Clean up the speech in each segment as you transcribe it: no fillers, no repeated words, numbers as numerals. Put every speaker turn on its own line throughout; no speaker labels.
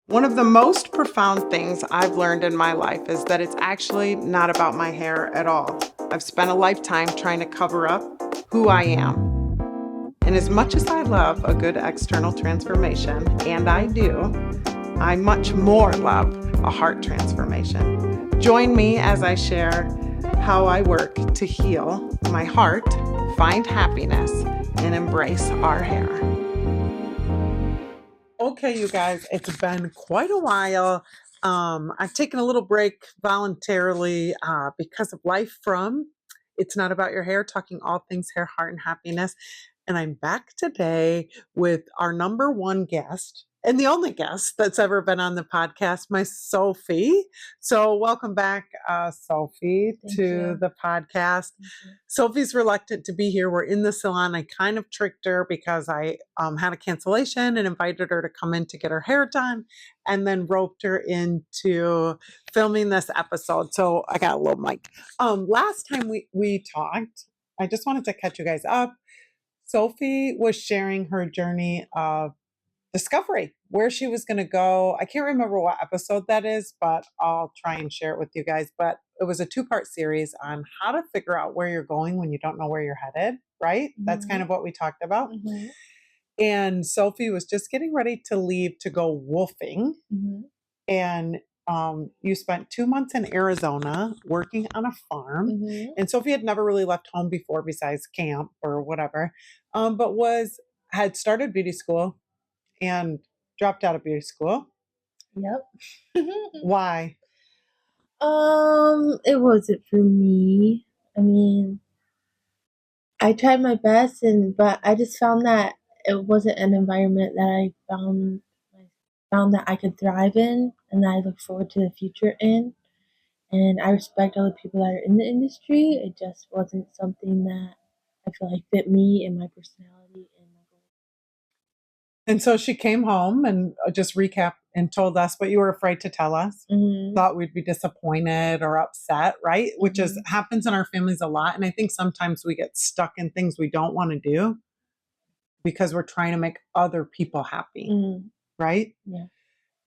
One of the most profound things I've learned in my life is that it's actually not about my hair at all. I've spent a lifetime trying to cover up who I am. And as much as I love a good external transformation, and I do, I much more love a heart transformation. Join me as I share how I work to heal my heart, find happiness, and embrace our hair. Okay, you guys, it's been quite a while. I've taken a little break voluntarily because of life from It's Not About Your Hair, talking all things hair, heart, and happiness. And I'm back today with our number one guest and the only guest that's ever been on the podcast, my Sophie. So welcome back, Sophie, to the podcast. Sophie's reluctant to be here. We're in the salon. I kind of tricked her because I had a cancellation and invited her to come in to get her hair done and then roped her into filming this episode. So I got a little mic. Last time we talked, I just wanted to catch you guys up. Sophie was sharing her journey of discovery, where she was going to go. I can't remember what episode that is, but I'll try and share it with you guys. But it was a 2-part series on how to figure out where you're going when you don't know where you're headed, right? Mm-hmm. That's kind of what we talked about. Mm-hmm. And Sophie was just getting ready to leave to go wolfing. Mm-hmm. And you spent 2 months in Arizona working on a farm. Mm-hmm. And Sophie had never really left home before besides camp or whatever, but had started beauty school and dropped out of beauty school.
Yep.
Why?
It wasn't for me. I mean, I tried my best, but I just found that it wasn't an environment that I found that I could thrive in, and that I look forward to the future in. And I respect all the people that are in the industry. It just wasn't something that I feel like fit me and my personality and my goals.
And so she came home and just recap and told us, but you were afraid to tell us. Mm-hmm. Thought we'd be disappointed or upset, right? Mm-hmm. Which happens in our families a lot. And I think sometimes we get stuck in things we don't want to do because we're trying to make other people happy, right?
Yeah.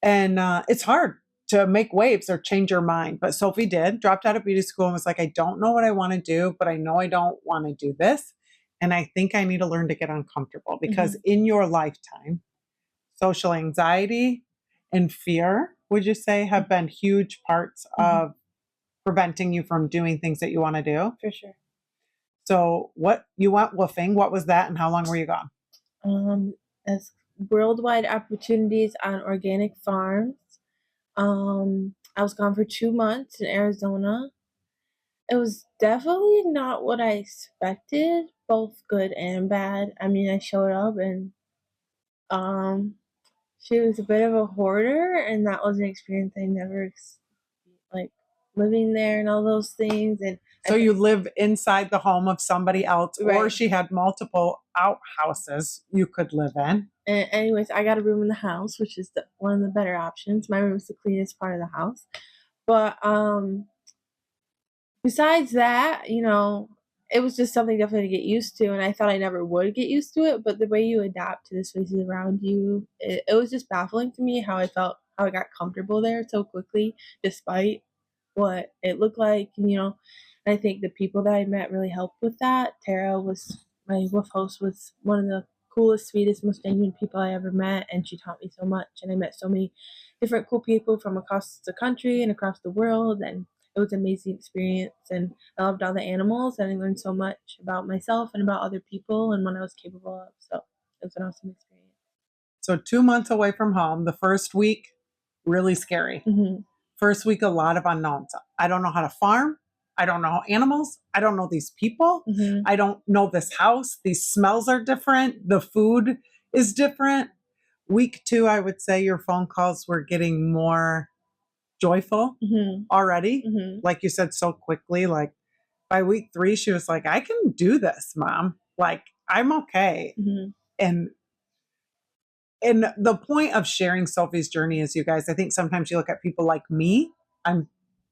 And it's hard to make waves or change your mind. But Sophie did, dropped out of beauty school and was like, I don't know what I want to do, but I know I don't want to do this. And I think I need to learn to get uncomfortable because in your lifetime, social anxiety and fear, would you say, have been huge parts of preventing you from doing things that you want to do?
For sure.
So you went woofing. What was that and how long were you gone?
As worldwide opportunities on organic farms. I was gone for 2 months in Arizona. It was definitely not what I expected, both good and bad. I mean, I showed up and she was a bit of a hoarder, and that was an experience I never like living there and all those things. And
so you live inside the home of somebody else,
right.
Or she had multiple outhouses you could live in.
And anyways, I got a room in the house, which is one of the better options. My room is the cleanest part of the house. But besides that, it was just something definitely to get used to. And I thought I never would get used to it. But the way you adapt to the spaces around you, it was just baffling to me how I got comfortable there so quickly, despite what it looked like. And I think the people that I met really helped with that. Tara was my wolf host, was one of the coolest, sweetest, most genuine people I ever met, and she taught me so much. And I met so many different cool people from across the country and across the world, and it was an amazing experience. And I loved all the animals, and I learned so much about myself and about other people and what I was capable of. So it was an awesome experience.
So 2 months away from home, the first week, really scary. Mm-hmm. First week, a lot of unknowns. I don't know how to farm. I don't know animals. I don't know these people. Mm-hmm. I don't know this house. These smells are different. The food is different. Week 2, I would say your phone calls were getting more joyful already. Mm-hmm. Like you said so quickly, like by week 3, she was like, I can do this, Mom. Like, I'm okay. Mm-hmm. And the point of sharing Sophie's journey is, you guys, I think sometimes you look at people like me.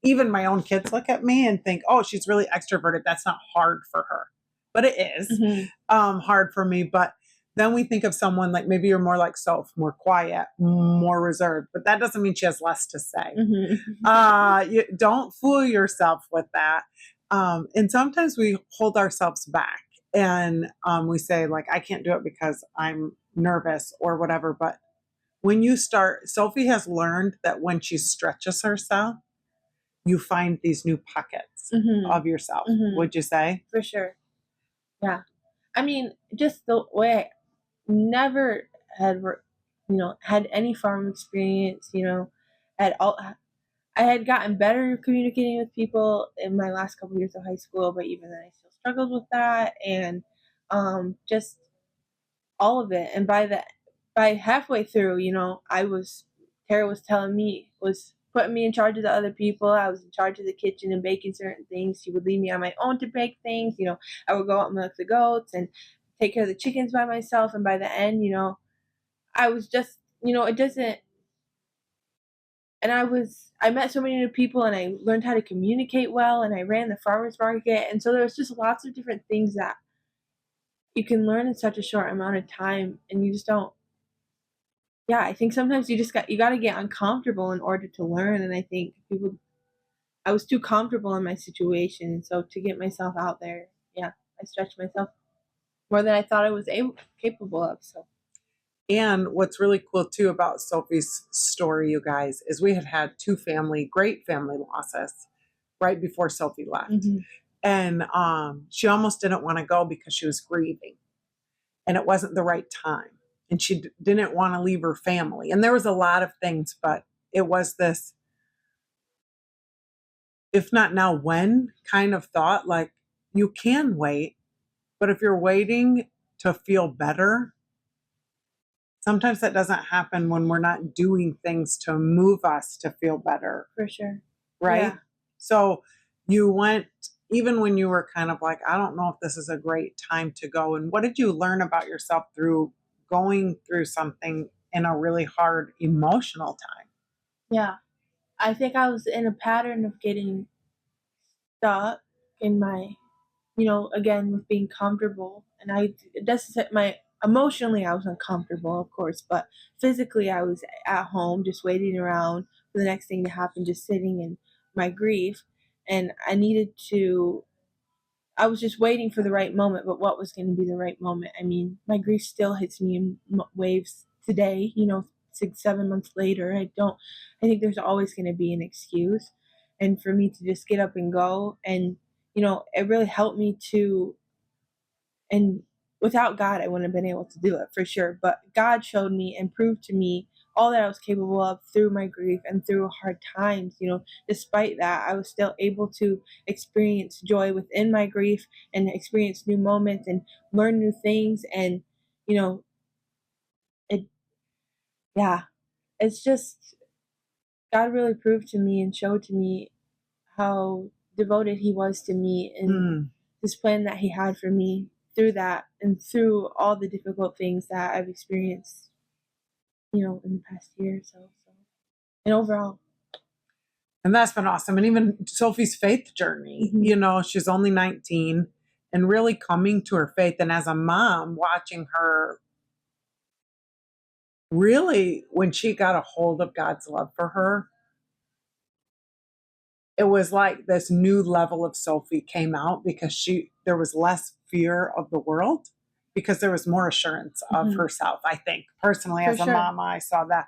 Even my own kids look at me and think, oh, she's really extroverted. That's not hard for her. But it is hard for me. But then we think of someone like maybe you're more like Soph, more quiet, more reserved, but that doesn't mean she has less to say. You don't fool yourself with that. And sometimes we hold ourselves back and we say like, I can't do it because I'm nervous or whatever. But when you start, Sophie has learned that when she stretches herself, you find these new pockets of yourself. Would you say?
For sure. Yeah. I mean, just the way I never had, had any farm experience, at all. I had gotten better communicating with people in my last couple years of high school, but even then I still struggled with that. And just all of it. And by halfway through, Tara was telling me, was putting me in charge of the other people. I was in charge of the kitchen and baking certain things. She would leave me on my own to bake things. I would go out and milk the goats and take care of the chickens by myself. And by the end, I was just, it doesn't, and I met so many new people and I learned how to communicate well and I ran the farmers market. And so there was just lots of different things that you can learn in such a short amount of time, and you just don't. Yeah, I think sometimes you got to get uncomfortable in order to learn. And I think I was too comfortable in my situation, and so to get myself out there, yeah, I stretched myself more than I thought I was capable of. So.
And what's really cool too about Sophie's story, you guys, is we had two great family losses right before Sophie left. And she almost didn't want to go because she was grieving and it wasn't the right time. And she didn't want to leave her family. And there was a lot of things, but it was this, if not now, when kind of thought, like you can wait, but if you're waiting to feel better, sometimes that doesn't happen when we're not doing things to move us to feel better.
For sure.
Right?
Yeah.
So you went, even when you were kind of like, I don't know if this is a great time to go. And what did you learn about yourself through going through something in a really hard emotional time?
Yeah. I think I was in a pattern of getting stuck in my, again, with being comfortable. And it doesn't, emotionally, I was uncomfortable, of course, but physically, I was at home just waiting around for the next thing to happen, just sitting in my grief. And I was just waiting for the right moment, but what was going to be the right moment? I mean, my grief still hits me in waves today, 6, 7 months later. I think there's always going to be an excuse. And for me to just get up and go, and, it really helped me and without God, I wouldn't have been able to do it for sure. But God showed me and proved to me all that I was capable of through my grief and through hard times. Despite that, I was still able to experience joy within my grief and experience new moments and learn new things. And, it, yeah, it's just God really proved to me and showed to me how devoted He was to me and this plan that He had for me through that and through all the difficult things that I've experienced, in the past year. So and overall.
And that's been awesome. And even Sophie's faith journey, she's only 19 and really coming to her faith. And as a mom, watching her really, when she got a hold of God's love for her, it was like this new level of Sophie came out because there was less fear of the world because there was more assurance of herself. I think personally, as a mom, I saw that.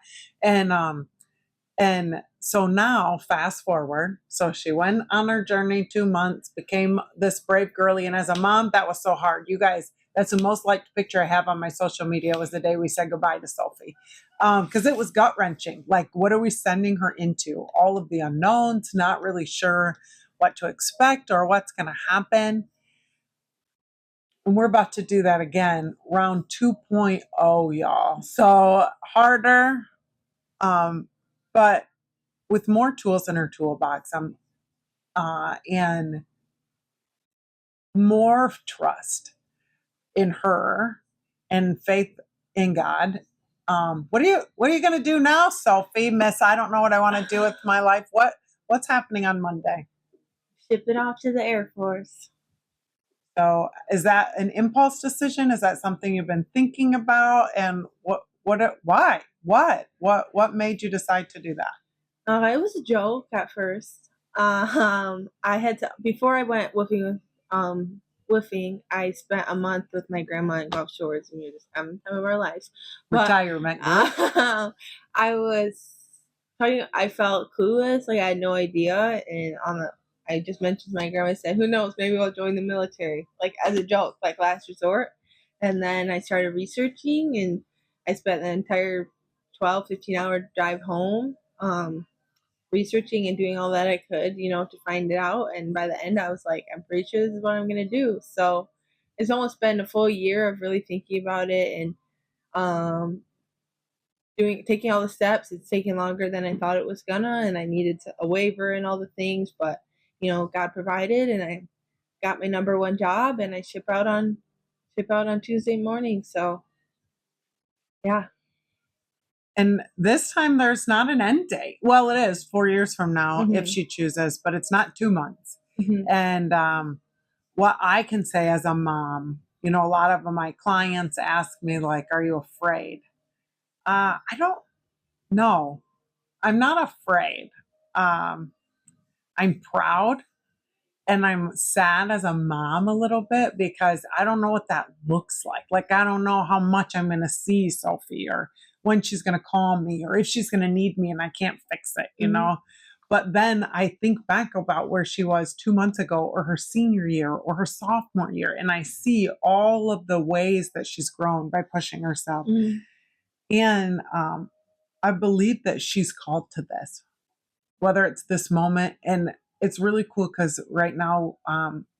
And so now, fast forward, so she went on her journey 2 months, became this brave girlie. And as a mom, that was so hard. You guys, that's the most liked picture I have on my social media was the day we said goodbye to Sophie. Because it was gut wrenching. Like, what are we sending her into? All of the unknowns, not really sure what to expect or what's going to happen. And we're about to do that again, round 2.0, y'all. So harder, but with more tools in her toolbox, and more trust in her and faith in God. What are you going to do now, Sophie? Miss, I don't know what I want to do with my life. What's happening on Monday?
Ship it off to the Air Force.
So is that an impulse decision? Is that something you've been thinking about? And why? What made you decide to do that?
It was a joke at first. I had to before I went woofing. I spent a month with my grandma in Gulf Shores, and we were just having the time of our lives. But
Retirement, good.
I was talking. I felt clueless, like I had no idea, and I just mentioned to my grandma. I said, "Who knows? Maybe I'll join the military," like as a joke, like last resort. And then I started researching, and I spent the entire 12, 15-hour drive home. Researching and doing all that I could, to find it out. And by the end, I was like, I'm pretty sure this is what I'm going to do. So it's almost been a full year of really thinking about it and um, taking all the steps. It's taken longer than I thought it was gonna, and I needed a waiver and all the things, but God provided, and I got my number one job, and I ship out on Tuesday morning. So yeah.
And this time there's not an end date. Well, it is 4 years from now if
Mm-hmm.
she chooses, but it's not 2 months.
Mm-hmm.
And what I can say as a mom, a lot of my clients ask me, like, are you afraid? I don't know. I'm not afraid. Um, I'm proud. And I'm sad as a mom a little bit because I don't know what that looks like. Like, I don't know how much I'm going to see Sophie or when she's going to call me or if she's going to need me and I can't fix it.
Mm-hmm.
But then I think back about where she was 2 months ago or her senior year or her sophomore year, and I see all of the ways that she's grown by pushing herself.
Mm-hmm.
And I believe that she's called to this, whether it's this moment. And it's really cool because right now,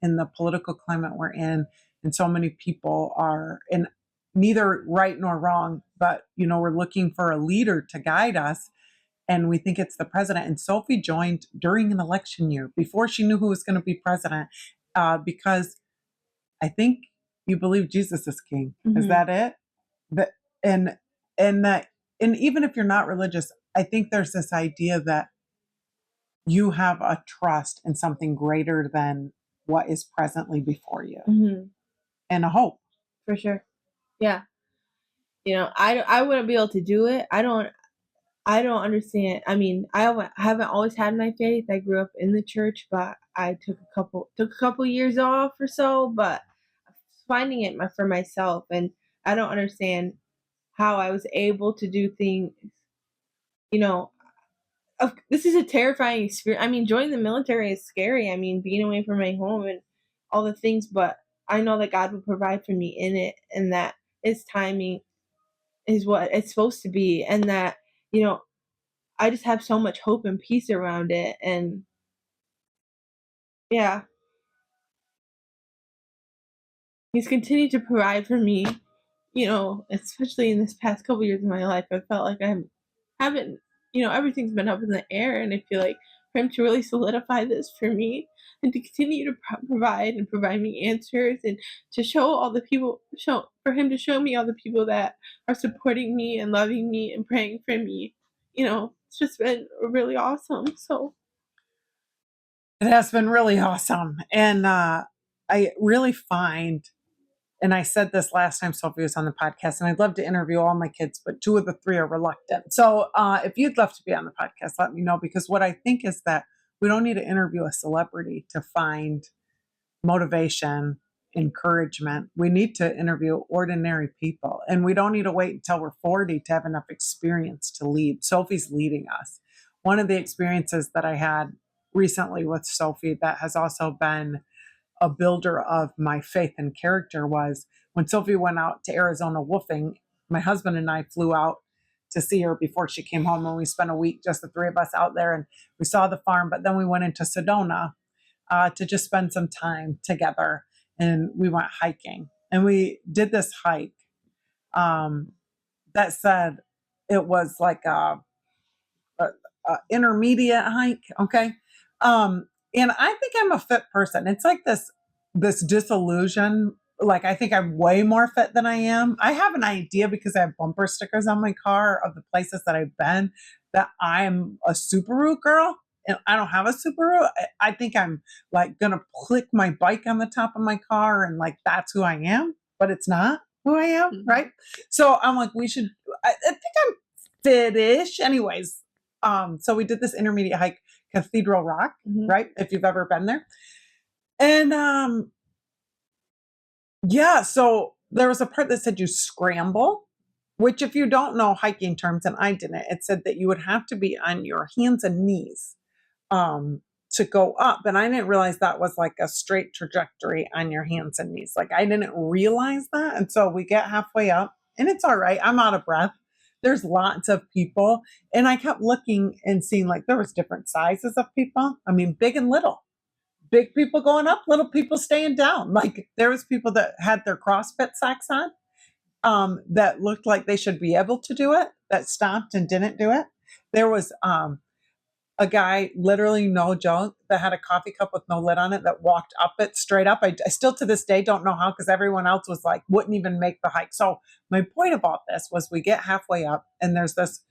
in the political climate we're in, and so many people are in neither right nor wrong, but we're looking for a leader to guide us, and we think it's the president. And Sophie joined during an election year before she knew who was going to be president, because I think you believe Jesus is king. Is
Mm-hmm.
that it? But and and that and even if you're not religious, I think there's this idea that you have a trust in something greater than what is presently before you,
Mm-hmm.
and a hope.
For sure. Yeah. I wouldn't be able to do it. I don't understand. I mean, I haven't always had my faith. I grew up in the church, but I took a couple years off or so, but finding it for myself, and I don't understand how I was able to do things, you know, this is a terrifying experience. I mean, joining the military is scary. I mean, being away from my home and all the things, but I know that God will provide for me in it, and that His timing is what it's supposed to be, and that you know I just have so much hope and peace around it. And yeah, He's continued to provide for me, especially in this past couple years of my life. I felt like I haven't, everything's been up in the air. And I feel like for Him to really solidify this for me and to continue to provide me answers, and to show all the people, for Him to show me all the people that are supporting me and loving me and praying for me, it's just been really awesome. So,
It has been really awesome. And I really find, and I said this last time Sophie was on the podcast, and I'd love to interview all my kids, but two of the three are reluctant. So if you'd love to be on the podcast, let me know, because what I think is that we don't need to interview a celebrity to find motivation, encouragement. We need to interview ordinary people, and we don't need to wait until we're 40 to have enough experience to lead. Sophie's leading us. One of the experiences that I had recently with Sophie that has also been a builder of my faith and character was when Sophie went out to Arizona woofing. My husband and I flew out to see her before she came home, and we spent a week, just the three of us out there, and we saw the farm. But then we went into Sedona to just spend some time together, and we went hiking. And we did this hike um, that said it was like a, a intermediate hike. Okay. And I think I'm a fit person. It's like this disillusion. Like, I think I'm way more fit than I am. I have an idea because I have bumper stickers on my car of the places that I've been, that I'm a Subaru girl. and I don't have a Subaru, I think I'm like gonna click my bike on the top of my car and like that's who I am, but it's not who I am, right? So I'm like, I think I'm fit-ish. Anyways, so we did this intermediate hike, Cathedral Rock, right? If you've ever been there. And yeah, so there was a part that said you scramble, which if you don't know hiking terms, and I didn't, it said that you would have to be on your hands and knees um, to go up. And I didn't realize that was like a straight trajectory on your hands and knees. Like I didn't realize that. And so we get halfway up and it's all right. I'm out of breath. There's lots of people. And I kept looking and seeing like there was different sizes of people. I mean, big and little. Big people going up, little people staying down. Like there was people that had their CrossFit socks on that looked like they should be able to do it, that stopped and didn't do it. There was a guy, literally no joke, that had a coffee cup with no lid on it that walked up it straight up. I still to this day don't know how because everyone else was like, wouldn't even make the hike. So my point about this was we get halfway up and there's this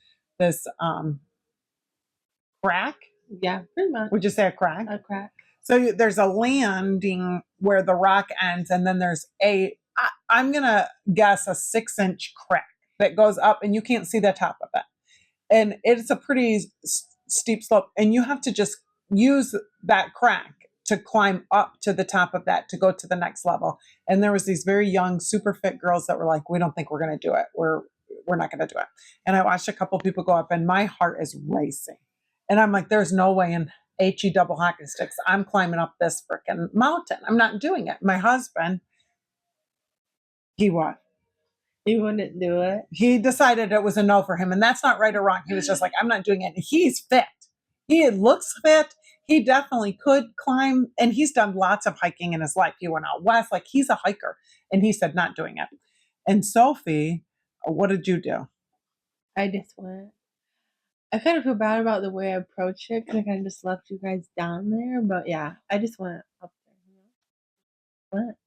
crack.
Yeah, pretty much.
Would you say a crack?
A crack.
So there's a landing where the rock ends, and then there's I'm going to guess a 6-inch crack that goes up, and you can't see the top of it. And it's a pretty steep slope, and you have to just use that crack to climb up to the top of that to go to the next level. And there was these very young, super fit girls that were like, we don't think we're going to do it. We're not going to do it. And I watched a couple people go up, and my heart is racing. And I'm like, there's no way in HE double hockey sticks I'm climbing up this freaking mountain. I'm not doing it. My husband, he what?
He wouldn't do it.
He decided it was a no for him. And that's not right or wrong. He was just like, I'm not doing it. And he's fit. He looks fit. He definitely could climb. And he's done lots of hiking in his life. He went out west. Like he's a hiker. And he said, not doing it. And Sophie, what did you do?
I just went. I kind of feel bad about the way I approached it because I kind of just left you guys down there. But yeah, I just went up there. Went.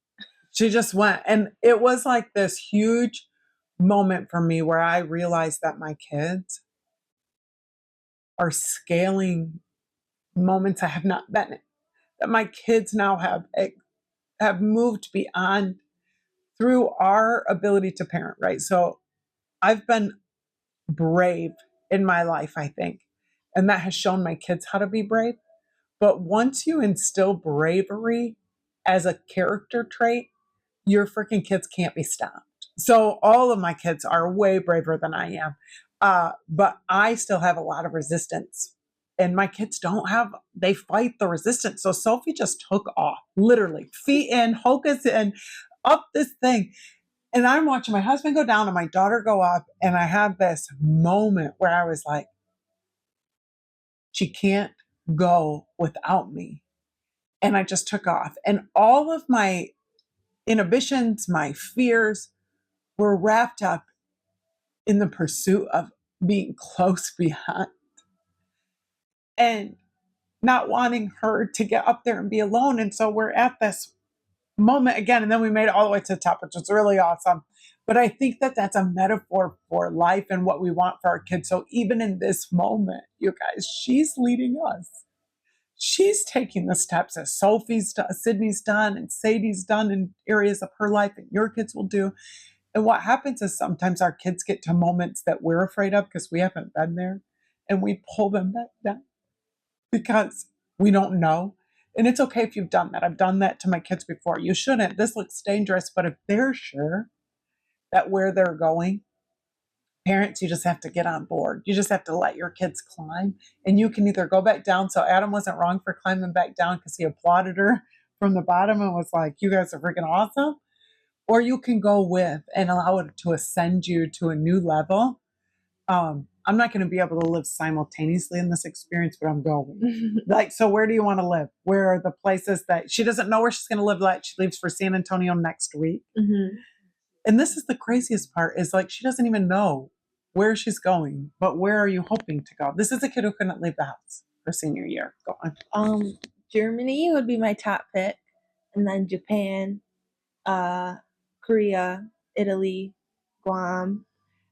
She just went. And it was like this huge moment for me where I realized that my kids are scaling moments I have not been in. That my kids now have moved beyond through our ability to parent, right? So I've been brave in my life, I think, and that has shown my kids how to be brave. But once you instill bravery as a character trait, your freaking kids can't be stopped. So all of my kids are way braver than I am. But I still have a lot of resistance. And my kids don't have, they fight the resistance. So Sophie just took off, literally, feet in, hocus in, up this thing. And I'm watching my husband go down and my daughter go up. And I have this moment where I was like, she can't go without me. And I just took off. And all of my inhibitions, my fears were wrapped up in the pursuit of being close behind and not wanting her to get up there and be alone. And so we're at this moment again, and then we made it all the way to the top, which was really awesome. But I think that that's a metaphor for life and what we want for our kids. So even in this moment, you guys, she's leading us. She's taking the steps that Sydney's done, and Sadie's done in areas of her life, and your kids will do. And what happens is sometimes our kids get to moments that we're afraid of because we haven't been there, and we pull them back down because we don't know. And it's okay if you've done that. I've done that to my kids before. You shouldn't. This looks dangerous. But if they're sure that where they're going, parents, you just have to get on board. You just have to let your kids climb. And you can either go back down. So Adam wasn't wrong for climbing back down because he applauded her from the bottom and was like, you guys are freaking awesome. Or you can go with and allow it to ascend you to a new level. I'm not going to be able to live simultaneously in this experience, but I'm going. Like, so where do you want to live? Where are the places that she doesn't know where she's going to live? Like, she leaves for San Antonio next week.
Mm-hmm.
And this is the craziest part is like, she doesn't even know where she's going, but where are you hoping to go? This is a kid who couldn't leave the house for senior year. Go on.
Germany would be my top pick, and then Japan, Korea, Italy, Guam,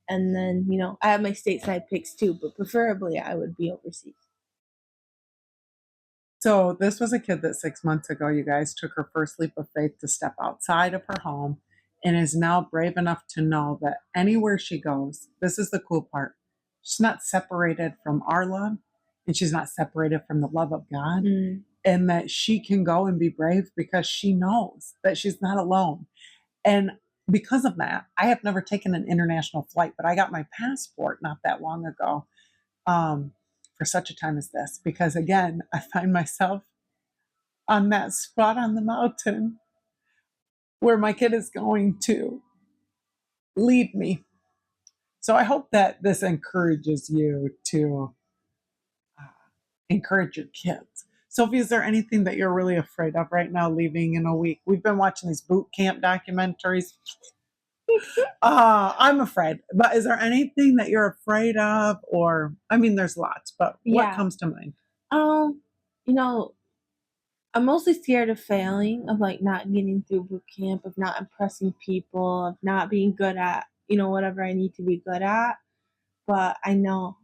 and then, I have my stateside picks too, but preferably I would be overseas.
So this was a kid that 6 months ago, you guys, took her first leap of faith to step outside of her home and is now brave enough to know that anywhere she goes, this is the cool part. She's not separated from our love and she's not separated from the love of God. And that she can go and be brave because she knows that she's not alone. And because of that, I have never taken an international flight, but I got my passport not that long ago, for such a time as this. Because again, I find myself on that spot on the mountain where my kid is going to lead me. So I hope that this encourages you to encourage your kids. Sophie, is there anything that you're really afraid of right now leaving in a week? We've been watching these boot camp documentaries. I'm afraid, but is there anything that you're afraid of? Or, I mean, there's lots, but what
Yeah.
comes to mind?
You know, I'm mostly scared of failing, of like not getting through boot camp, of not impressing people, of not being good at, whatever I need to be good at. But I know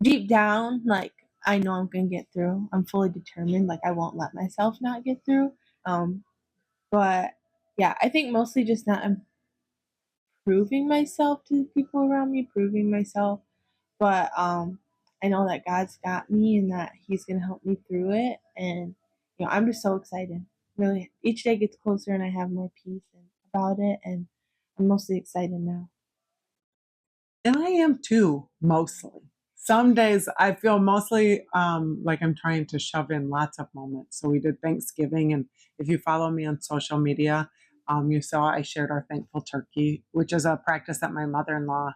deep down, like I know I'm gonna get through. I'm fully determined, like I won't let myself not get through. Um, but yeah, I think mostly just not proving myself to the people around me, proving myself. But I know that God's got me and that He's gonna help me through it. And I'm just so excited. Really, each day gets closer, and I have more peace about it. And I'm mostly excited now.
And I am too, mostly. Some days I feel mostly like I'm trying to shove in lots of moments. So we did Thanksgiving, and if you follow me on social media, you saw I shared our thankful turkey, which is a practice that my mother-in-law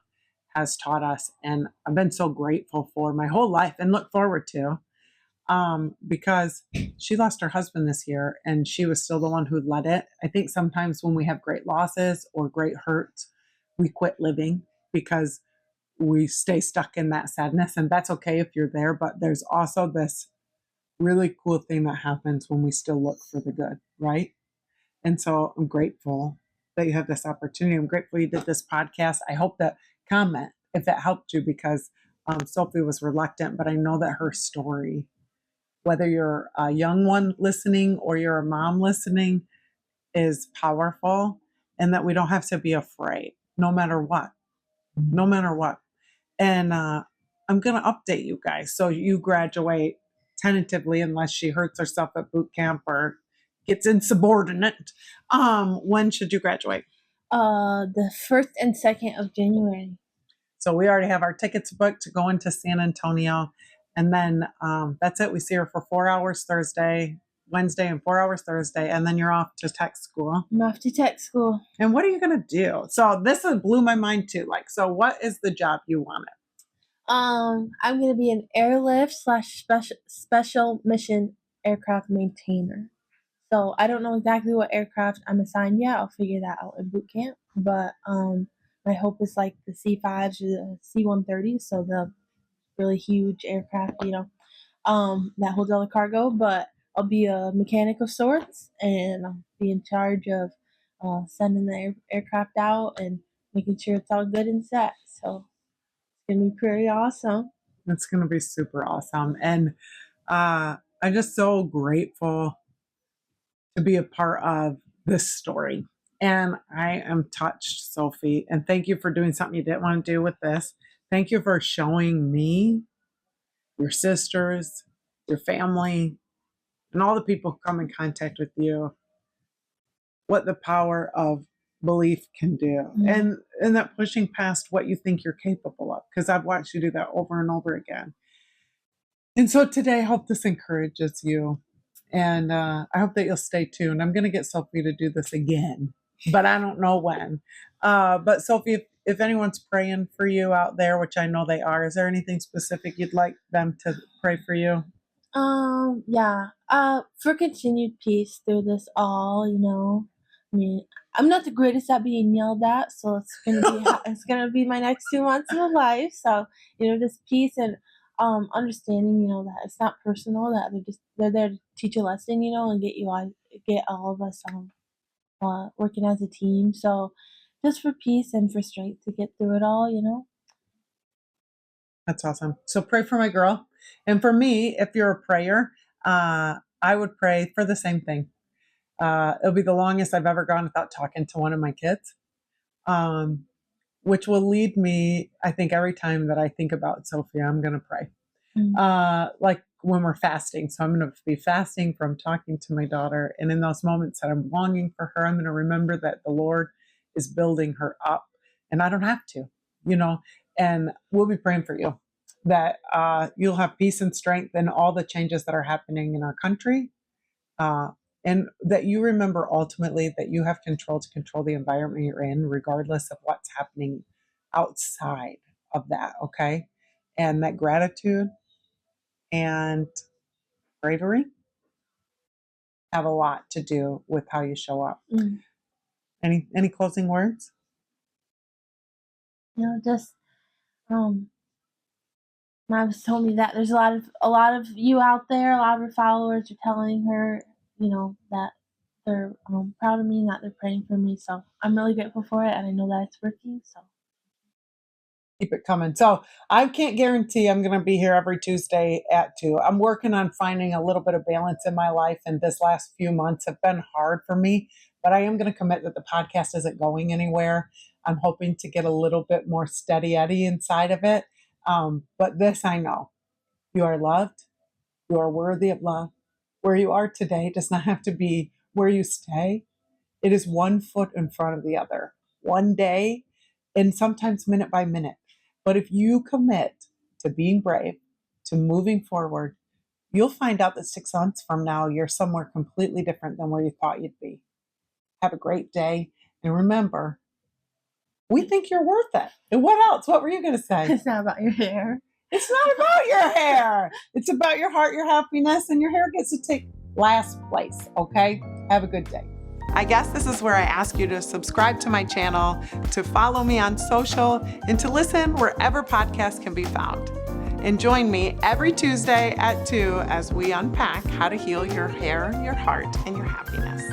has taught us, and I've been so grateful for my whole life and look forward to, because she lost her husband this year, and she was still the one who led it. I think sometimes when we have great losses or great hurts, we quit living because we stay stuck in that sadness, and that's okay if you're there, but there's also this really cool thing that happens when we still look for the good, right? And so I'm grateful that you have this opportunity. I'm grateful you did this podcast. I hope that comment if it helped you, because Sophie was reluctant, but I know that her story, whether you're a young one listening or you're a mom listening, is powerful, and that we don't have to be afraid no matter what, no matter what. And I'm going to update you guys. So you graduate tentatively, unless she hurts herself at boot camp or gets insubordinate. When should you graduate?
The 1st and 2nd of January.
So we already have our tickets booked to go into San Antonio. And then that's it. We see her for 4 hours Thursday, Wednesday, and 4 hours Thursday. And then you're off to tech school.
I'm off to tech school.
And what are you going to do? So this blew my mind too. Like, so what is the job you wanted?
I'm gonna be an airlift slash special mission aircraft maintainer. So I don't know exactly what aircraft I'm assigned yet. I'll figure that out in boot camp. But my hope is like the C5s or the C-130s, so the really huge aircraft, that holds all the cargo. But I'll be a mechanic of sorts, and I'll be in charge of sending the aircraft out and making sure it's all good and set. So it's gonna be pretty awesome.
It's going to be super awesome. And I'm just so grateful to be a part of this story. And I am touched, Sophie. And thank you for doing something you didn't want to do with this. Thank you for showing me, your sisters, your family, and all the people who come in contact with you what the power of belief can do. And that pushing past what you think you're capable of, because I've watched you do that over and over again. And so today, I hope this encourages you. And I hope that you'll stay tuned. I'm going to get Sophie to do this again, but I don't know when. But Sophie, if anyone's praying for you out there, which I know they are, is there anything specific you'd like them to pray for you?
Yeah. For continued peace through this all, I mean, I'm not the greatest at being yelled at, so it's gonna be my next 2 months of life. So, just peace and understanding, that it's not personal, that they're there to teach a lesson, and get all of us working as a team. So just for peace and for strength to get through it all.
That's awesome. So pray for my girl. And for me, if you're a prayer, I would pray for the same thing. It'll be the longest I've ever gone without talking to one of my kids, um, which will lead me, I think, every time that I think about Sophie, I'm going to pray. Like when we're fasting. So I'm going to be fasting from talking to my daughter. And in those moments that I'm longing for her, I'm going to remember that the Lord is building her up and I don't have to, you know, and we'll be praying for you that you'll have peace and strength in all the changes that are happening in our country. Uh, and that you remember ultimately that you have control to control the environment you're in, regardless of what's happening outside of that. Okay. And that gratitude and bravery have a lot to do with how you show up. Any closing words?
Just Mom told me that there's a lot of you out there, a lot of her followers are telling her, that they're proud of me and that they're praying for me. So I'm really grateful for it, and I know that it's working. So
Keep it coming. So I can't guarantee I'm going to be here every Tuesday at 2. I'm working on finding a little bit of balance in my life, and this last few months have been hard for me, but I am going to commit that the podcast isn't going anywhere. I'm hoping to get a little bit more steady Eddie inside of it. But this I know. You are loved. You are worthy of love. Where you are today does not have to be where you stay. It is one foot in front of the other, one day, and sometimes minute by minute. But if you commit to being brave, to moving forward, you'll find out that 6 months from now, you're somewhere completely different than where you thought you'd be. Have a great day. And remember, we think you're worth it. And what else? What were you going to say?
it's not about your hair.
It's not about your hair. It's about your heart, your happiness, and your hair gets to take last place. Okay? Have a good day. I guess this is where I ask you to subscribe to my channel, to follow me on social, and to listen wherever podcasts can be found. And join me every Tuesday at 2 as we unpack how to heal your hair, your heart, and your happiness.